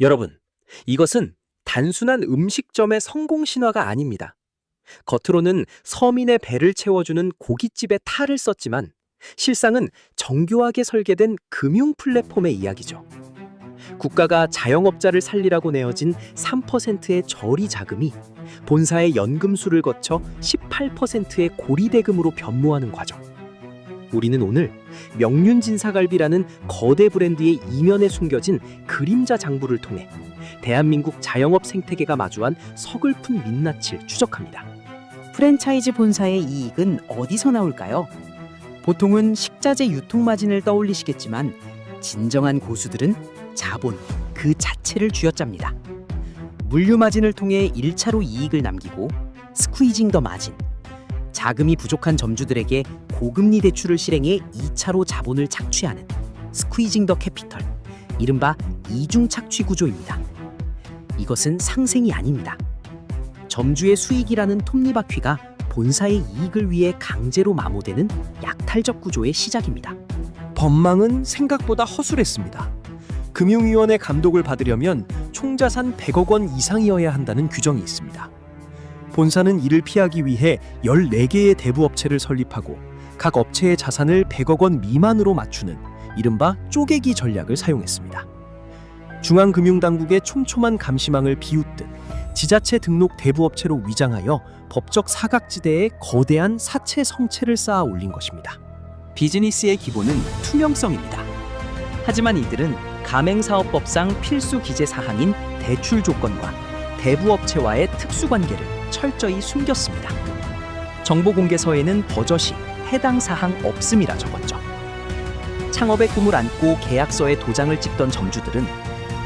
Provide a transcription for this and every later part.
여러분, 이것은 단순한 음식점의 성공 신화가 아닙니다. 겉으로는 서민의 배를 채워주는 고깃집의 탈을 썼지만 실상은 정교하게 설계된 금융 플랫폼의 이야기죠. 국가가 자영업자를 살리라고 내어진 3%의 저리 자금이 본사의 연금술을 거쳐 18%의 고리대금으로 변모하는 과정. 우리는 오늘 명륜진사갈비라는 거대 브랜드의 이면에 숨겨진 그림자 장부를 통해 대한민국 자영업 생태계가 마주한 서글픈 민낯을 추적합니다. 프랜차이즈 본사의 이익은 어디서 나올까요? 보통은 식자재 유통 마진을 떠올리시겠지만 진정한 고수들은 자본 그 자체를 쥐어짭니다. 물류 마진을 통해 1차로 이익을 남기고 스퀴징 더 마진, 자금이 부족한 점주들에게 고금리 대출을 실행해 2차로 자본을 착취하는 스퀴징 더 캐피털, 이른바 이중 착취 구조입니다. 이것은 상생이 아닙니다. 점주의 수익이라는 톱니바퀴가 본사의 이익을 위해 강제로 마모되는 약탈적 구조의 시작입니다. 법망은 생각보다 허술했습니다. 금융위원회 감독을 받으려면 총자산 100억 원 이상이어야 한다는 규정이 있습니다. 본사는 이를 피하기 위해 14개의 대부업체를 설립하고 각 업체의 자산을 100억 원 미만으로 맞추는 이른바 쪼개기 전략을 사용했습니다. 중앙금융당국의 촘촘한 감시망을 비웃듯 지자체 등록 대부업체로 위장하여 법적 사각지대에 거대한 사채 성체를 쌓아 올린 것입니다. 비즈니스의 기본은 투명성입니다. 하지만 이들은 가맹사업법상 필수 기재 사항인 대출 조건과 대부업체와의 특수관계를 철저히 숨겼습니다. 정보공개서에는 버젓이 해당 사항 없음이라 적었죠. 창업의 꿈을 안고 계약서에 도장을 찍던 점주들은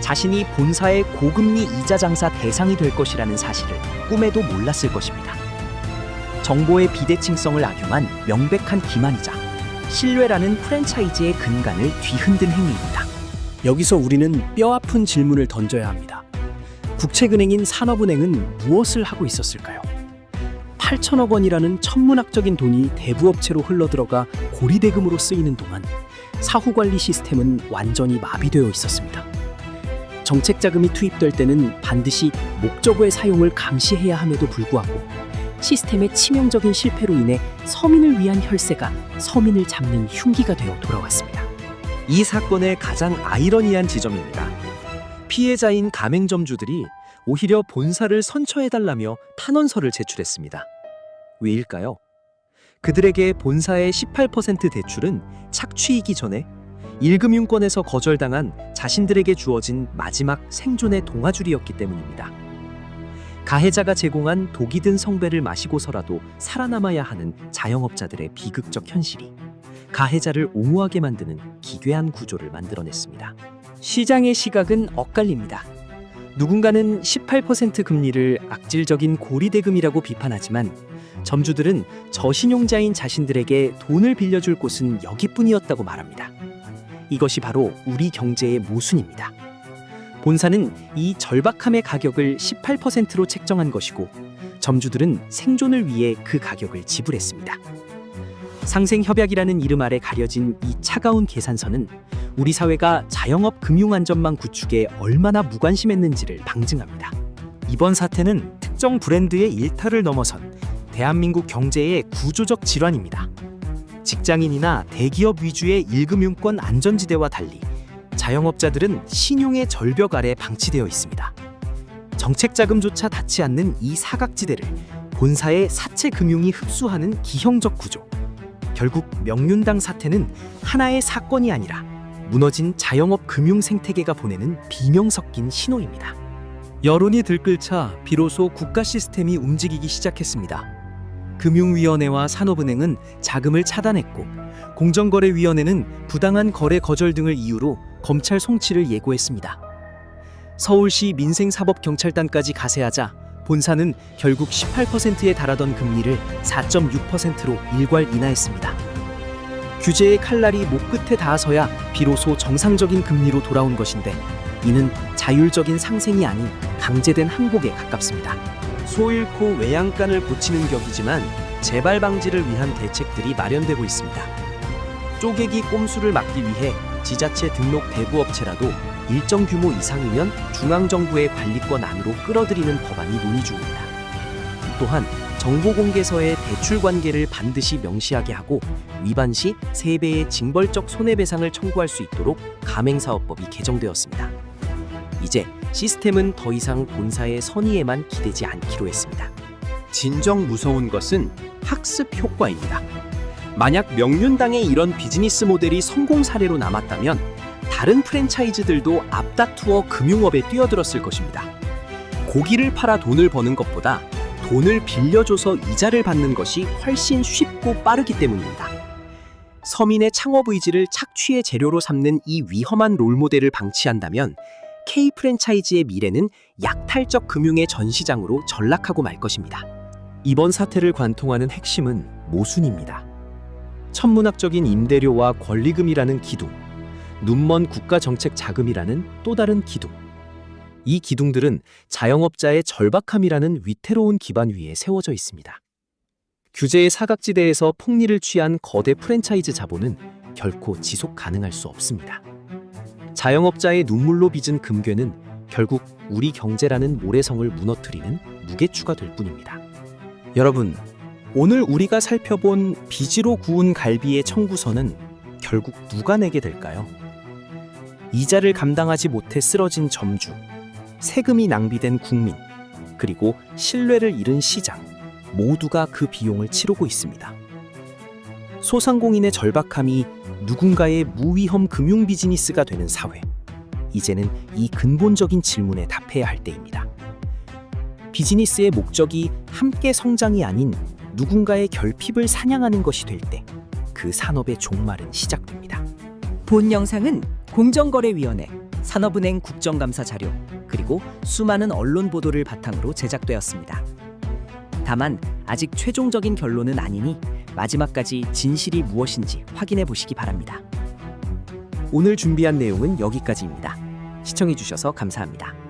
자신이 본사의 고금리 이자 장사 대상이 될 것이라는 사실을 꿈에도 몰랐을 것입니다. 정보의 비대칭성을 악용한 명백한 기만이자 신뢰라는 프랜차이즈의 근간을 뒤흔든 행위입니다. 여기서 우리는 뼈아픈 질문을 던져야 합니다. 국책은행인 산업은행은 무엇을 하고 있었을까요? 8천억 원이라는 천문학적인 돈이 대부업체로 흘러들어가 고리대금으로 쓰이는 동안 사후관리 시스템은 완전히 마비되어 있었습니다. 정책자금이 투입될 때는 반드시 목적어의 사용을 감시해야 함에도 불구하고 시스템의 치명적인 실패로 인해 서민을 위한 혈세가 서민을 잡는 흉기가 되어 돌아왔습니다. 이 사건의 가장 아이러니한 지점입니다. 피해자인 가맹점주들이 오히려 본사를 선처해달라며 탄원서를 제출했습니다. 왜일까요? 그들에게 본사의 18% 대출은 착취이기 전에 1금융권에서 거절당한 자신들에게 주어진 마지막 생존의 동아줄이었기 때문입니다. 가해자가 제공한 독이 든 성배를 마시고서라도 살아남아야 하는 자영업자들의 비극적 현실이 가해자를 옹호하게 만드는 기괴한 구조를 만들어냈습니다. 시장의 시각은 엇갈립니다. 누군가는 18% 금리를 악질적인 고리대금이라고 비판하지만 점주들은 저신용자인 자신들에게 돈을 빌려줄 곳은 여기뿐이었다고 말합니다. 이것이 바로 우리 경제의 모순입니다. 본사는 이 절박함의 가격을 18%로 책정한 것이고 점주들은 생존을 위해 그 가격을 지불했습니다. 상생협약이라는 이름 아래 가려진 이 차가운 계산서는 우리 사회가 자영업 금융안전망 구축에 얼마나 무관심했는지를 방증합니다. 이번 사태는 특정 브랜드의 일탈을 넘어선 대한민국 경제의 구조적 질환입니다. 직장인이나 대기업 위주의 1금융권 안전지대와 달리 자영업자들은 신용의 절벽 아래 방치되어 있습니다. 정책자금조차 닿지 않는 이 사각지대를 본사의 사채 금융이 흡수하는 기형적 구조. 결국 명륜당 사태는 하나의 사건이 아니라 무너진 자영업 금융 생태계가 보내는 비명 섞인 신호입니다. 여론이 들끓자 비로소 국가 시스템이 움직이기 시작했습니다. 금융위원회와 산업은행은 자금을 차단했고 공정거래위원회는 부당한 거래 거절 등을 이유로 검찰 송치를 예고했습니다. 서울시 민생사법경찰단까지 가세하자 본사는 결국 18%에 달하던 금리를 4.6%로 일괄 인하했습니다. 규제의 칼날이 목 끝에 닿아서야 비로소 정상적인 금리로 돌아온 것인데 이는 자율적인 상생이 아닌 강제된 항복에 가깝습니다. 소 잃고 외양간을 고치는 격이지만 재발 방지를 위한 대책들이 마련되고 있습니다. 쪼개기 꼼수를 막기 위해 지자체 등록 대부업체라도 일정 규모 이상이면 중앙정부의 관리권 안으로 끌어들이는 법안이 논의 중입니다. 또한 정보공개서의 대출 관계를 반드시 명시하게 하고 위반 시 3배의 징벌적 손해배상을 청구할 수 있도록 가맹사업법이 개정되었습니다. 이제 시스템은 더 이상 본사의 선의에만 기대지 않기로 했습니다. 진정 무서운 것은 학습 효과입니다. 만약 명륜당의 이런 비즈니스 모델이 성공 사례로 남았다면 다른 프랜차이즈들도 앞다투어 금융업에 뛰어들었을 것입니다. 고기를 팔아 돈을 버는 것보다 돈을 빌려줘서 이자를 받는 것이 훨씬 쉽고 빠르기 때문입니다. 서민의 창업 의지를 착취의 재료로 삼는 이 위험한 롤모델을 방치한다면 K 프랜차이즈의 미래는 약탈적 금융의 전시장으로 전락하고 말 것입니다. 이번 사태를 관통하는 핵심은 모순입니다. 천문학적인 임대료와 권리금이라는 기둥, 눈먼 국가정책 자금이라는 또 다른 기둥. 이 기둥들은 자영업자의 절박함이라는 위태로운 기반 위에 세워져 있습니다. 규제의 사각지대에서 폭리를 취한 거대 프랜차이즈 자본은 결코 지속 가능할 수 없습니다. 자영업자의 눈물로 빚은 금괴는 결국 우리 경제라는 모래성을 무너뜨리는 무게추가 될 뿐입니다. 여러분, 오늘 우리가 살펴본 빚으로 구운 갈비의 청구서는 결국 누가 내게 될까요? 이자를 감당하지 못해 쓰러진 점주, 세금이 낭비된 국민, 그리고 신뢰를 잃은 시장, 모두가 그 비용을 치르고 있습니다. 소상공인의 절박함이 누군가의 무위험 금융 비즈니스가 되는 사회. 이제는 이 근본적인 질문에 답해야 할 때입니다. 비즈니스의 목적이 함께 성장이 아닌 누군가의 결핍을 사냥하는 것이 될 때 그 산업의 종말은 시작됩니다. 본 영상은 공정거래위원회, 산업은행 국정감사 자료, 그리고 수많은 언론 보도를 바탕으로 제작되었습니다. 다만 아직 최종적인 결론은 아니니 마지막까지 진실이 무엇인지 확인해 보시기 바랍니다. 오늘 준비한 내용은 여기까지입니다. 시청해 주셔서 감사합니다.